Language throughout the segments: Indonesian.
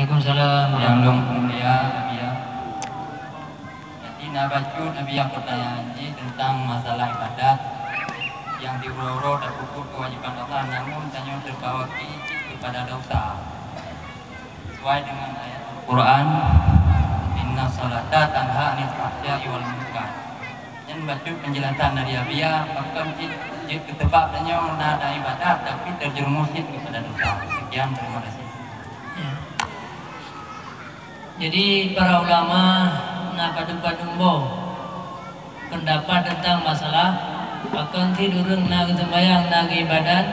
Waalaikumsalam. Yang longkung dia Nabi ya. Jadi nabacu Nabi yang pertanyaan ini tentang masalah ibadat yang diurut dan pupuk kewajiban Allah, namun tanya terbawa kepada dosa sesuai dengan ayat Al-Quran, inna salata tanha anil fahsya'i wal munkar. Yang baca penjelasan dari Abia bahkan jika ketebaknya ada ibadat tapi terjerumus kepada dosa. Sekian, terima kasih. Ya. Jadi para ulama padung-padungbo pendapat tentang masalah akan tidurun na sembahyang na ibadat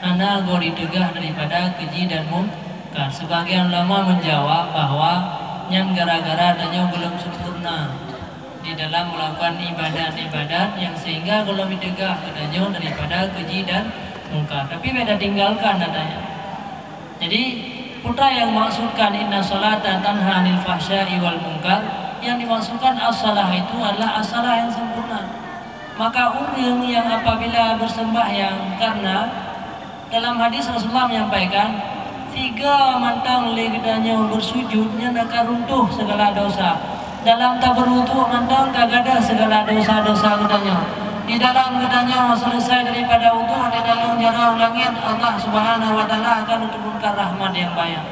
ana go ditegah daripada keji dan mungkar. Sebagian ulama menjawab bahwa yang gara-gara adanya belum sempurna di dalam melakukan ibadat-ibadat yang sehingga kalau ditegah adanya daripada keji dan mungkar. Tapi beda tinggalkan adanya. Jadi putra yang maksudkan inna salata tanha anil fahsya'i wal munkar, yang dimaksudkan as-salah itu adalah as-salah yang sempurna. Maka orang yang apabila bersembahyang, karena dalam hadis Rasulullah menyampaikan 3 mantang legedanya bersujudnya akan runtuh segala dosa. Dalam tak berwudu mantang kagada segala dosa-dosa gedanya. Di dalam gedanya selesai daripada wudu, di dalam jarah langit Allah Subhanahu wa taala akan menurunkan rahmat yang banyak.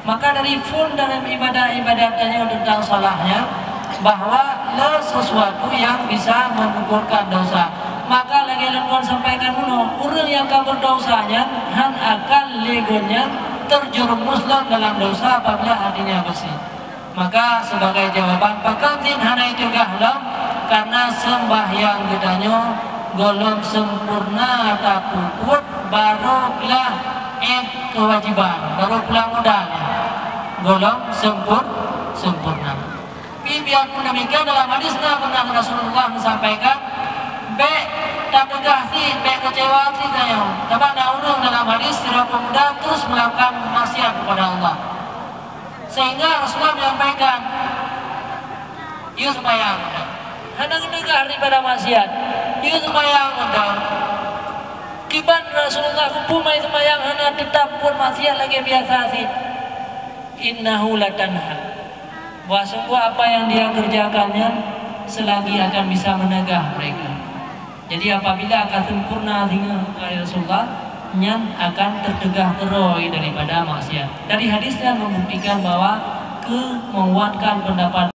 Maka dari full dalam ibadah-ibadatnya tentang salahnya bahwa sesuatu yang bisa menggugurkan dosa. Maka lagi lengkon sampaikan dulu, orang yang kabur dosanya han akan legonya terjerumus dalam dosa apabila hatinya bersih. Maka sebagai jawaban pakantin hana itu gahlam, karena sembahyang gedanya golong sempurna tak puput barulah kewajiban, baru pulang modalnya golong sempurna. Biarpun demikian dalam hadisnya pernah Rasulullah menyampaikan tak tegah sih, kecewa sih saya. Tapi ada orang dalam hadis tidak pemuda terus melakukan maksiat kepada Allah, sehingga Rasulullah menyampaikan yuk sembahyang hendak negah daripada maksiat, yuk sembahyang undang kiban Rasulullah kupumai sembahyang hendak tetap pun maksiat lagi biasa sih. Innahu latanha, bahwa sungguh apa yang dia kerjakannya selagi akan bisa menegah mereka. Jadi apabila akan sempurna hingga Rasulullah nyan akan tertegah teroi daripada maksiat. Dari hadisnya membuktikan bahwa menguatkan pendapat